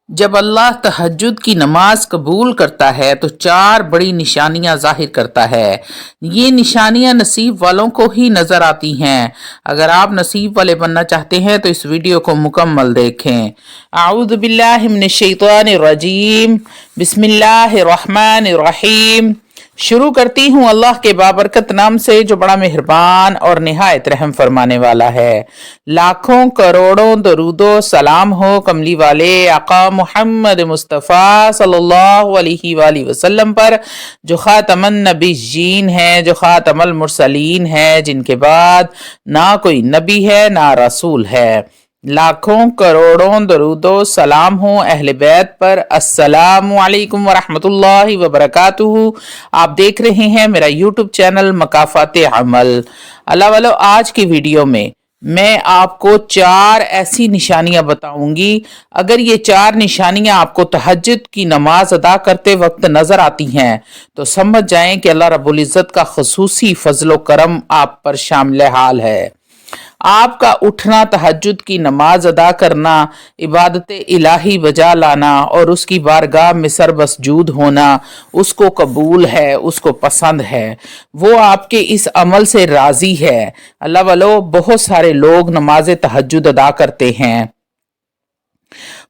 جب اللہ تہجد کی نماز قبول کرتا ہے تو چار بڑی نشانیاں ظاہر کرتا ہے۔ یہ نشانیاں نصیب والوں کو ہی نظر آتی ہیں۔ اگر آپ نصیب والے بننا چاہتے ہیں تو اس ویڈیو کو مکمل دیکھیں۔ اعوذ باللہ من الشیطان الرجیم، بسم اللہ الرحمن الرحیم۔ شروع کرتی ہوں اللہ کے بابرکت نام سے جو بڑا مہربان اور نہایت رحم فرمانے والا ہے۔ لاکھوں کروڑوں درود و سلام ہو کملی والے آقا محمد مصطفیٰ صلی اللہ علیہ وآلہ وسلم پر، جو خاتم النبیین ہیں، جو خاتم المرسلین ہیں، جن کے بعد نہ کوئی نبی ہے نہ رسول ہے۔ لاکھوں کروڑوں درود و سلام ہوں اہل بیت پر۔ السلام علیکم ورحمۃ اللہ وبرکاتہ۔ آپ دیکھ رہے ہیں میرا یوٹیوب چینل مکافات عمل۔ اللہ والو، آج کی ویڈیو میں آپ کو چار ایسی نشانیاں بتاؤں گی۔ اگر یہ چار نشانیاں آپ کو تہجد کی نماز ادا کرتے وقت نظر آتی ہیں تو سمجھ جائیں کہ اللہ رب العزت کا خصوصی فضل و کرم آپ پر شامل حال ہے۔ آپ کا اٹھنا، تہجد کی نماز ادا کرنا، عبادت الہی بجا لانا اور اس کی بارگاہ میں سربسجود ہونا اس کو قبول ہے، اس کو پسند ہے، وہ آپ کے اس عمل سے راضی ہے۔ اللہ والو، بہت سارے لوگ نماز تہجد ادا کرتے ہیں۔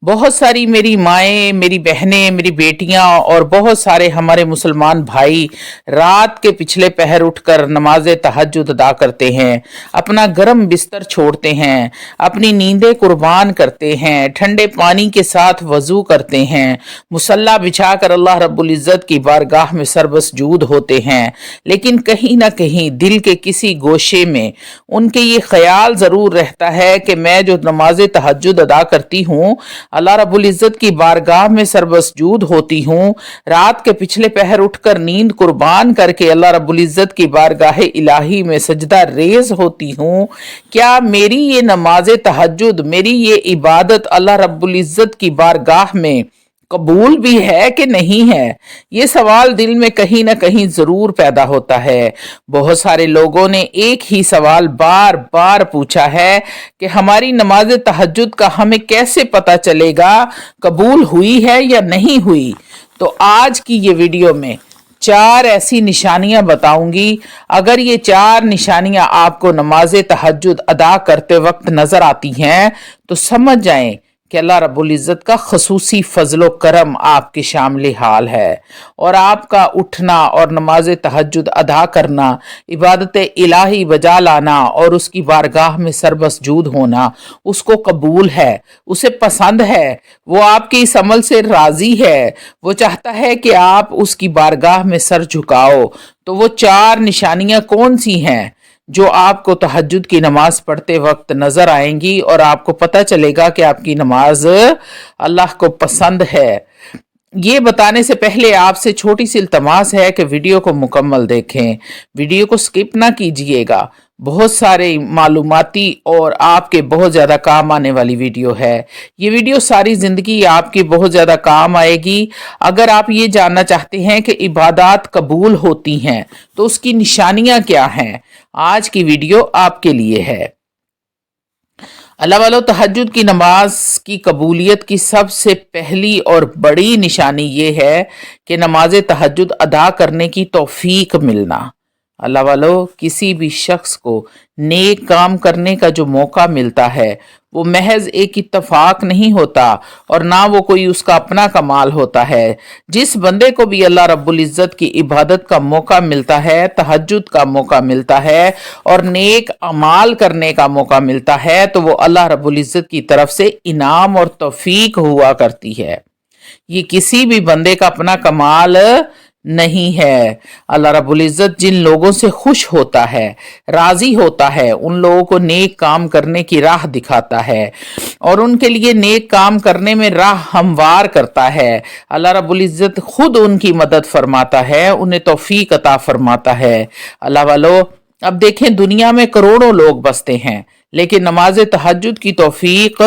بہت ساری میری مائیں، میری بہنیں، میری بیٹیاں اور بہت سارے ہمارے مسلمان بھائی رات کے پچھلے پہر اٹھ کر نماز تہجد ادا کرتے ہیں، اپنا گرم بستر چھوڑتے ہیں، اپنی نیندیں قربان کرتے ہیں، ٹھنڈے پانی کے ساتھ وضو کرتے ہیں، مصلی بچھا کر اللہ رب العزت کی بارگاہ میں سربسجود ہوتے ہیں، لیکن کہیں نہ کہیں دل کے کسی گوشے میں ان کے یہ خیال ضرور رہتا ہے کہ میں جو نماز تہجد ادا کرتی ہوں، اللہ رب العزت کی بارگاہ میں سربسجود ہوتی ہوں، رات کے پچھلے پہر اٹھ کر نیند قربان کر کے اللہ رب العزت کی بارگاہ الہی میں سجدہ ریز ہوتی ہوں، کیا میری یہ نماز تہجد، میری یہ عبادت اللہ رب العزت کی بارگاہ میں قبول بھی ہے کہ نہیں ہے؟ یہ سوال دل میں کہیں نہ کہیں ضرور پیدا ہوتا ہے۔ بہت سارے لوگوں نے ایک ہی سوال بار بار پوچھا ہے کہ ہماری نماز تہجد کا ہمیں کیسے پتہ چلے گا قبول ہوئی ہے یا نہیں ہوئی؟ تو آج کی یہ ویڈیو میں چار ایسی نشانیاں بتاؤں گی۔ اگر یہ چار نشانیاں آپ کو نماز تہجد ادا کرتے وقت نظر آتی ہیں تو سمجھ جائیں کہ اللہ رب العزت کا خصوصی فضل و کرم آپ کے شامل حال ہے، اور آپ کا اٹھنا اور نماز تہجد ادا کرنا، عبادت الہی بجا لانا اور اس کی بارگاہ میں سربسجود ہونا اس کو قبول ہے، اسے پسند ہے، وہ آپ کے اس عمل سے راضی ہے، وہ چاہتا ہے کہ آپ اس کی بارگاہ میں سر جھکاؤ۔ تو وہ چار نشانیاں کون سی ہیں جو آپ کو تہجد کی نماز پڑھتے وقت نظر آئیں گی اور آپ کو پتہ چلے گا کہ آپ کی نماز اللہ کو پسند ہے؟ یہ بتانے سے پہلے آپ سے چھوٹی سی التماس ہے کہ ویڈیو کو مکمل دیکھیں، ویڈیو کو سکپ نہ کیجئے گا۔ بہت سارے معلوماتی اور آپ کے بہت زیادہ کام آنے والی ویڈیو ہے۔ یہ ویڈیو ساری زندگی آپ کی بہت زیادہ کام آئے گی۔ اگر آپ یہ جاننا چاہتے ہیں کہ عبادات قبول ہوتی ہیں تو اس کی نشانیاں کیا ہیں، آج کی ویڈیو آپ کے لیے ہے۔ اللہ والو، تہجد کی نماز کی قبولیت کی سب سے پہلی اور بڑی نشانی یہ ہے کہ نماز تہجد ادا کرنے کی توفیق ملنا۔ اللہ والو، کسی بھی شخص کو نیک کام کرنے کا جو موقع ملتا ہے وہ محض ایک اتفاق نہیں ہوتا اور نہ وہ کوئی اس کا اپنا کمال ہوتا ہے۔ جس بندے کو بھی اللہ رب العزت کی عبادت کا موقع ملتا ہے، تہجد کا موقع ملتا ہے اور نیک اعمال کرنے کا موقع ملتا ہے تو وہ اللہ رب العزت کی طرف سے انعام اور توفیق ہوا کرتی ہے۔ یہ کسی بھی بندے کا اپنا کمال نہیں ہے۔ اللہ رب العزت جن لوگوں سے خوش ہوتا ہے، راضی ہوتا ہے، ان لوگوں کو نیک کام کرنے کی راہ دکھاتا ہے اور ان کے لیے نیک کام کرنے میں راہ ہموار کرتا ہے۔ اللہ رب العزت خود ان کی مدد فرماتا ہے، انہیں توفیق عطا فرماتا ہے۔ اللہ والو، अब देखें, दुनिया में करोड़ों लोग बसते हैं, लेकिन नमाज तहज्जुद की तौफीक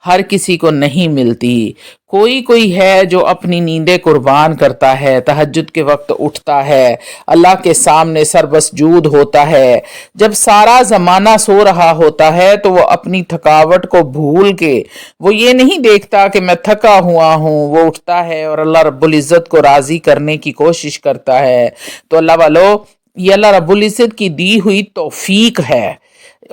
हर किसी को नहीं मिलती। कोई कोई है जो अपनी नींदें कुर्बान करता है, तहज्जुद के वक्त उठता है, अल्लाह के सामने सरबसजूद होता है। जब सारा ज़माना सो रहा होता है तो वो अपनी थकावट को भूल के, वो ये नहीं देखता कि मैं थका हुआ हूँ, वो उठता है और अल्लाह रब्बुल इज़्ज़त को राज़ी करने की कोशिश करता है। तो अल्लाह वालों, ये अल्लाह रब्बुल इज़्ज़त की दी हुई तौफीक है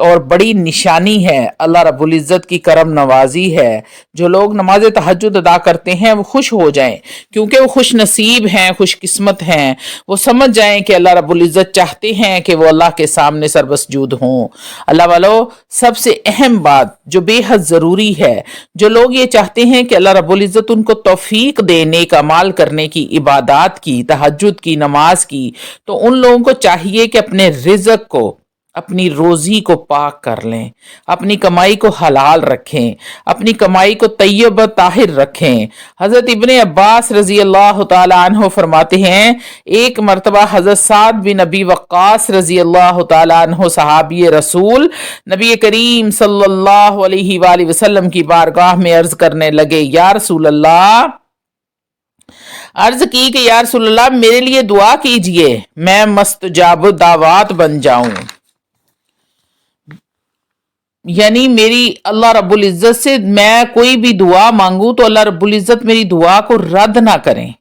और बड़ी निशानी है, अल्लाह रब्बुल इज़्ज़त की करम नवाजी है। जो लोग नमाज तहज्जुद अदा करते हैं वो खुश हो जाएं, क्योंकि वो खुश नसीब हैं, खुश किस्मत हैं। वो समझ जाएं कि अल्लाह रब्बुल इज़्ज़त चाहते हैं कि वो अल्लाह के सामने सरबसजूद हों। अल्लाह वालों, सबसे अहम बात जो बेहद ज़रूरी है, जो लोग ये चाहते हैं कि अल्लाह रब्बुल इज़्ज़त उनको तौफीक दे नेक अमाल करने की, इबादात की, तहज्जुद की, नमाज की, तो उन लोगों को चाहिए कि अपने रिज़्क़ को, अपनी रोज़ी को पाक कर लें, अपनी कमाई को हलाल रखें, अपनी कमाई को तय्यब ताहिर रखें। हज़रत इब्ने अब्बास रज़ी अल्लाह तआला अन्हु फरमाते हैं, एक मरतबा हज़रत साद बिन अबी वक्कास रज़ी अल्लाह तआला अन्हु सहाबी रसूल नबी करीम सल्लल्लाहु अलैहि वसल्लम की बारगाह में अर्ज़ करने लगे, या रसूल अल्लाह, अर्ज की कि या रसूल अल्लाह, मेरे लिए दुआ कीजिए, मैं मस्तजाब दावात बन जाऊं। यानी मेरी अल्लाह रब्बुल इज़्ज़त से मैं कोई भी दुआ मांगूं तो अल्लाह रब्बुल इज़्ज़त मेरी दुआ को रद्द ना करें,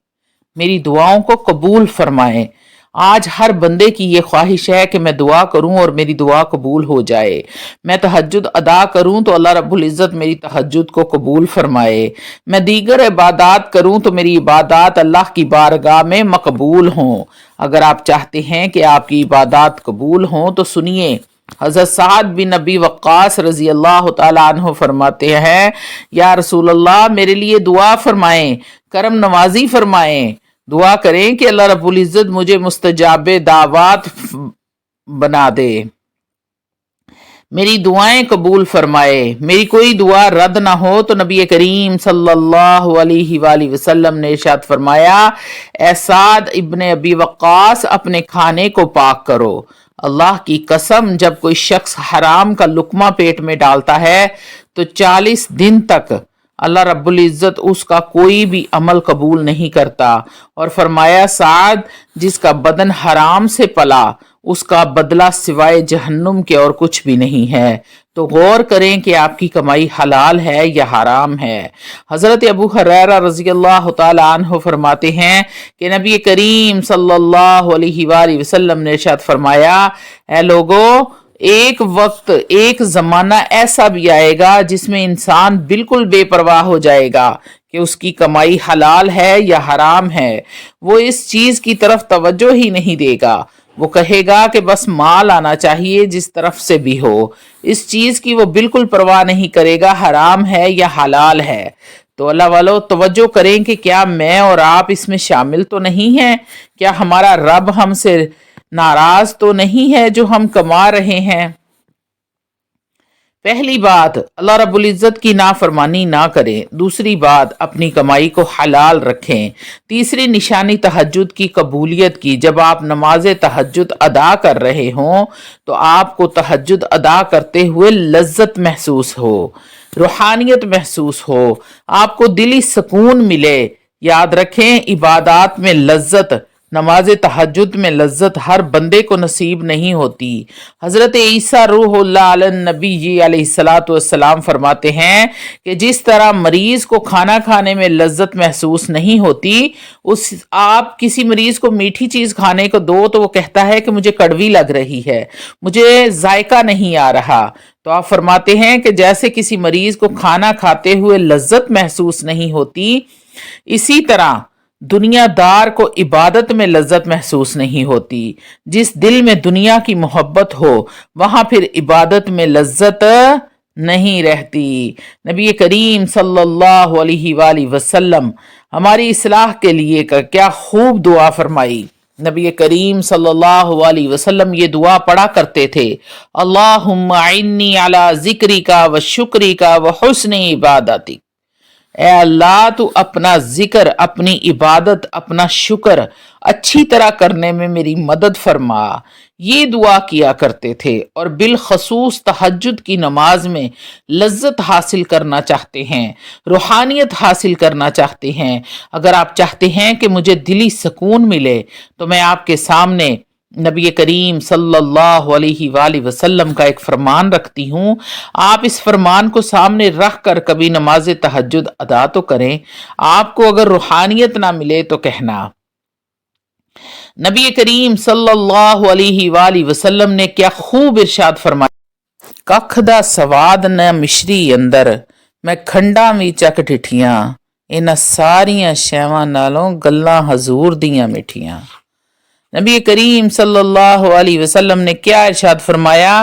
मेरी दुआओं को कबूल फरमाएं। आज हर बंदे की ये ख्वाहिश है कि मैं दुआ करूं और मेरी दुआ कबूल हो जाए। मैं तहज्जुद अदा करूं तो अल्लाह रब्बुल इज़्ज़त मेरी तहज्जुद को कबूल फरमाए। मैं दीगर इबादात करूं तो मेरी इबादात अल्लाह की बारगाह में मकबूल हों। अगर आप चाहते हैं कि आपकी इबादात कबूल हों तो सुनिए, हज़रत साद बिन अबी वक्कास रज़ी अल्लाह तआला अन्हु फरमाते हैं, या रसूल अल्लाह, मेरे लिए दुआ फरमाएं, करम नवाजी फरमाएं, दुआ करें कि अल्लाह रब्बुल इज़्ज़त मुझे मुस्तजाबे दावात बना दे, मेरी दुआएं कबूल फरमाए, मेरी कोई दुआ रद्द ना हो। तो नबी करीम सल्लल्लाहु अलैहि वसल्लम ने इरशाद फरमाया, ए साद इब्ने अबी वक्कास, अपने खाने को पाक करो। अल्लाह की कसम, जब कोई शख्स हराम का लुकमा पेट में डालता है तो 40 दिन तक अल्लाह रब्बुल इज़्ज़त उसका कोई भी अमल कबूल नहीं करता। और फरमाया, साद, जिसका बदन हराम से पला उसका बदला सिवाय जहन्नुम के और कुछ भी नहीं है। तो गौर करें कि आपकी कमाई हलाल है या हराम है। हज़रत अबू हुरैरा रज़ी अल्लाह तआला अन्हु फरमाते हैं कि नबी करीम सल्लल्लाहु अलैहि वसल्लम ने इरशाद फरमाया, ऐ लोगों, एक वक्त, एक ज़माना ऐसा भी आएगा जिसमें इंसान बिल्कुल बेपरवाह हो जाएगा कि उसकी कमाई हलाल है या हराम है। वो इस चीज़ की तरफ तवज्जो ही नहीं देगा। वो कहेगा कि बस माल आना चाहिए जिस तरफ से भी हो। इस चीज़ की वो बिल्कुल परवाह नहीं करेगा हराम है या हलाल है। तो अल्लाह वालों, तवज्जो करें कि क्या मैं और आप इसमें शामिल तो नहीं हैं? क्या हमारा रब हमसे नाराज तो नहीं है जो हम कमा रहे हैं? पहली बात, अल्लाह रब्बुल इज़्ज़त की नाफरमानी ना करें। दूसरी बात, अपनी कमाई को हलाल रखें। तीसरी निशानी तहज्जुद की कबूलियत की, जब आप नमाज तहज्जुद अदा कर रहे हों तो आपको तहज्जुद अदा करते हुए लज्जत महसूस हो, रूहानियत महसूस हो, आपको दिली सुकून मिले। याद रखें, इबादात में लज्जत, नमाज तहज्जुद में लज्जत हर बंदे को नसीब नहीं होती। हज़रत ईसा रूहुल्लाह अलन नबी जी अलैहिस्सलातु वस्सलाम फरमाते हैं कि जिस तरह मरीज़ को खाना खाने में लज्जत महसूस नहीं होती, आप किसी मरीज़ को मीठी चीज़ खाने को दो तो वो कहता है कि मुझे कड़वी लग रही है, मुझे जायका नहीं आ रहा। तो आप फरमाते हैं कि जैसे किसी मरीज़ को खाना खाते हुए लज्जत महसूस नहीं होती, इसी तरह दुनियादार को इबादत में लज्जत महसूस नहीं होती। जिस दिल में दुनिया की मोहब्बत हो वहां फिर इबादत में लज्जत नहीं रहती। नबी करीम सल्लल्लाहु अलैहि वसल्लम हमारी इस्लाह के लिए क्या खूब दुआ फरमाई। नबी करीम सल्लल्लाहु अलैहि वसल्लम ये दुआ पढ़ा करते थे, अल्लाहुम्मा इन्नी अला ज़िक्रिका व शुक्रिका व हुस्नि इबादतिक। ए अल्लाह, तू अपना जिक्र, अपनी इबादत, अपना शुक्र, अच्छी तरह करने में मेरी मदद फरमा, ये दुआ किया करते थे। और बिलखसूस तहज्जुद की नमाज में लज्जत हासिल करना चाहते हैं, रूहानियत हासिल करना चाहते हैं, अगर आप चाहते हैं कि मुझे दिली सुकून मिले, तो मैं आपके सामने नबी करीम सल्लल्लाहु अलैहि वसल्लम का एक फरमान रखती हूँ। आप इस फरमान को सामने रख कर कभी नमाज तहज्जुद अदा तो करें। आपको अगर रूहानियत ना मिले तो कहना। नबी करीम सल्लल्लाहु अलैहि वसल्लम ने क्या खूब इरशाद फरमाया, कख दा सवाद न मिश्री अंदर, मैं खंडा भी चक ठिठियां, इन्हां सारियां शैवां नालों गल्लां हजूर दियां मिठियां। नबी करीम सल्लल्लाहु अलैहि वसल्लम ने क्या इरशाद फरमाया,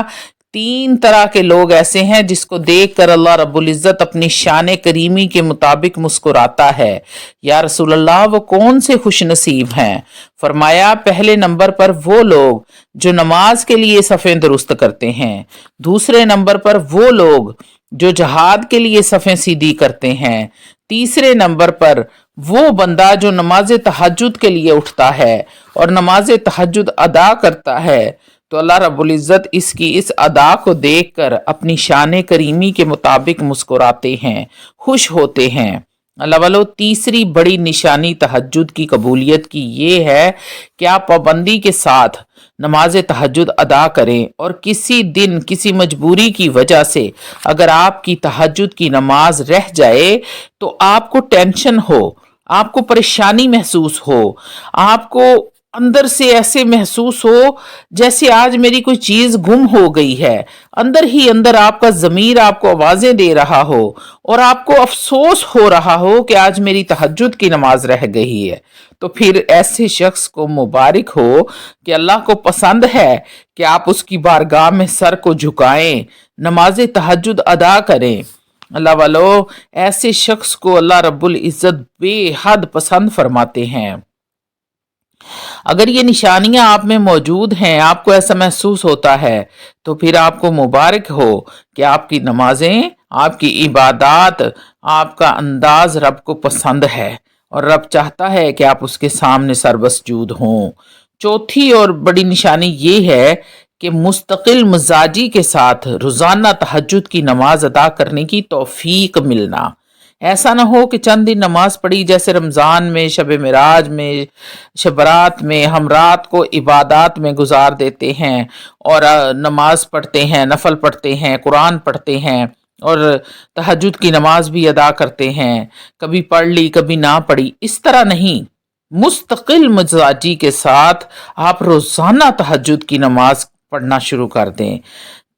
तीन तरह के लोग ऐसे हैं जिसको देखकर अल्लाह रब्बुल इज्जत अपनी शान करीमी के मुताबिक मुस्कुराता है। या रसूल अल्लाह, वो कौन से खुश नसीब हैं? फरमाया, पहले नंबर पर वो लोग जो नमाज के लिए सफ़ें दुरुस्त करते हैं, दूसरे नंबर पर वो लोग जो जहाद के लिए सफ़ें सीधी करते हैं, तीसरे नंबर पर वो बंदा जो नमाज तहज्जुद के लिए उठता है और नमाज तहज्जुद अदा करता है, तो अल्लाह रब्बुल इज़्ज़त इसकी इस अदा को देखकर अपनी शान करीमी के मुताबिक मुस्कुराते हैं, खुश होते हैं। अल्लाह वालों, तीसरी बड़ी निशानी तहज्जुद की कबूलियत की ये है कि आप पाबंदी के साथ नमाज तहज्जुद अदा करें, और किसी दिन किसी मजबूरी की वजह से अगर आपकी तहज्जुद की नमाज रह जाए तो आपको टेंशन हो, आपको परेशानी महसूस हो, आपको अंदर से ऐसे महसूस हो जैसे आज मेरी कोई चीज गुम हो गई है, अंदर ही अंदर आपका ज़मीर आपको आवाजें दे रहा हो और आपको अफसोस हो रहा हो कि आज मेरी तहज्जुद की नमाज रह गई है, तो फिर ऐसे शख्स को मुबारक हो कि अल्लाह को पसंद है कि आप उसकी बारगाह में सर को झुकाएं, नमाज तहज्जुद अदा करें। अल्लाह वालों, ऐसे शख्स को अल्लाह रब्बुल इज़्ज़त बेहद पसंद फरमाते हैं। अगर ये निशानियां आप में मौजूद हैं, आपको ऐसा महसूस होता है, तो फिर आपको मुबारक हो कि आपकी नमाजें, आपकी इबादत, आपका अंदाज रब को पसंद है और रब चाहता है कि आप उसके सामने सरबसजूद हों। चौथी और बड़ी निशानी ये है कि मुस्तकिल मिजाजी के साथ रोज़ाना तहज्जुद की नमाज अदा करने की तौफीक मिलना। ऐसा ना हो कि चंद दिन नमाज पढ़ी, जैसे रमज़ान में, शब मिराज में, शब बरात में हम रात को इबादत में गुजार देते हैं और नमाज पढ़ते हैं, नफल पढ़ते हैं, कुरान पढ़ते हैं और तहज्जुद की नमाज भी अदा करते हैं, कभी पढ़ ली कभी ना पढ़ी, इस तरह नहीं। मुस्तकिल मिजाजी के साथ आप रोज़ाना तहज्जुद की नमाज पढ़ना शुरू कर दें।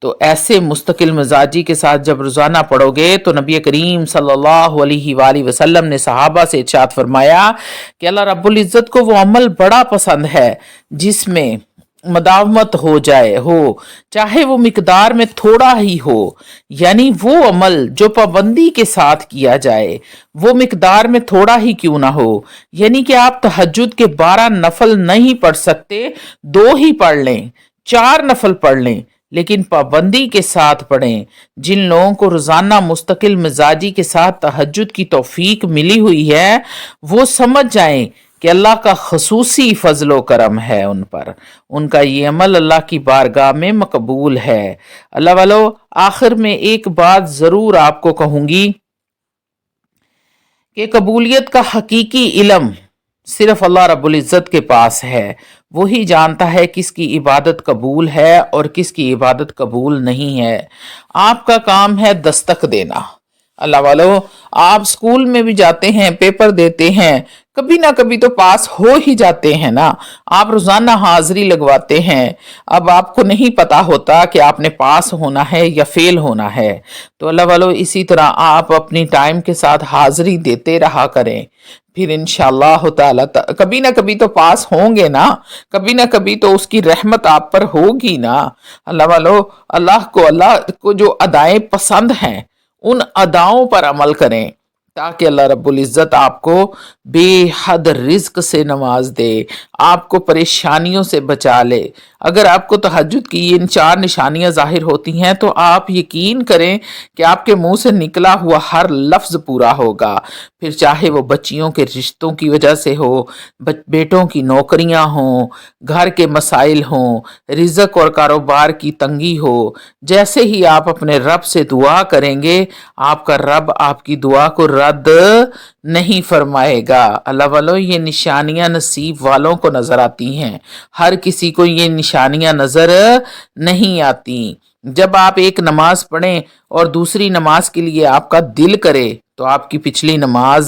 तो ऐसे मुस्तकिल मिजाजी के साथ जब रोज़ाना पढ़ोगे तो नबी करीम सल्लल्लाहु अलैहि वसल्लम ने सहाबा से इरशाद फरमाया कि अल्लाह रब्बुल इज़्ज़त को वो अमल बड़ा पसंद है जिसमें मदावमत हो जाए, हो चाहे वो मिकदार में थोड़ा ही हो, यानी वो अमल जो पाबंदी के साथ किया जाए, वो मिकदार में थोड़ा ही क्यों ना हो, यानी कि आप तहज्जुद के 12 नफल नहीं पढ़ सकते, 2 ही पढ़ लें, 4 नफल पढ़ लें, लेकिन पाबंदी के साथ पढ़ें। जिन लोगों को रोज़ाना मुस्तकिल मिजाजी के साथ तहज्जुद की तौफीक मिली हुई है, वो समझ जाएं कि अल्लाह का खसूसी फजलो करम है उन पर, उनका ये अमल अल्लाह की बारगाह में मकबूल है। अल्लाह वालों, आखिर में एक बात ज़रूर आपको कहूँगी कि कबूलियत का हकीकी इल्म सिर्फ अल्लाह रब्बुल इज़्ज़त के पास है। वही जानता है किसकी इबादत कबूल है और किसकी इबादत कबूल नहीं है। आपका काम है दस्तक देना। अल्लाह वालों, आप स्कूल में भी जाते हैं, पेपर देते हैं, कभी ना कभी तो पास हो ही जाते हैं ना। आप रोज़ाना हाजिरी लगवाते हैं, अब आपको नहीं पता होता कि आपने पास होना है या फेल होना है। तो अल्लाह वालों, इसी तरह आप अपनी टाइम के साथ हाजिरी देते रहा करें, फिर इंशाअल्लाह ताला कभी ना कभी तो पास होंगे ना, कभी ना कभी तो उसकी रहमत आप पर होगी ना। अल्लाह वालों, अल्लाह को जो अदाएं पसंद हैं उन अदाओं पर अमल करें ताकि अल्लाह रब्बुल इज़्ज़त आपको बेहद रिज्क से नवाज दे, آپ کو پریشانیوں سے بچا لے۔ اگر آپ کو تہجد کی ان 4 نشانیاں ظاہر ہوتی ہیں تو آپ یقین کریں کہ آپ کے منہ سے نکلا ہوا ہر لفظ پورا ہوگا، پھر چاہے وہ بچیوں کے رشتوں کی وجہ سے ہو، بیٹوں کی نوکریاں ہوں، گھر کے مسائل ہوں، رزق اور کاروبار کی تنگی ہو۔ جیسے ہی آپ اپنے رب سے دعا کریں گے، آپ کا رب آپ کی دعا کو رد نہیں فرمائے گا۔ اللہ والو، یہ نشانیاں نصیب والوں کو نظر آتی ہیں، ہر کسی کو یہ نشانیاں نظر نہیں آتی۔ جب آپ ایک نماز پڑھیں اور دوسری نماز کے لیے آپ کا دل کرے تو آپ کی پچھلی نماز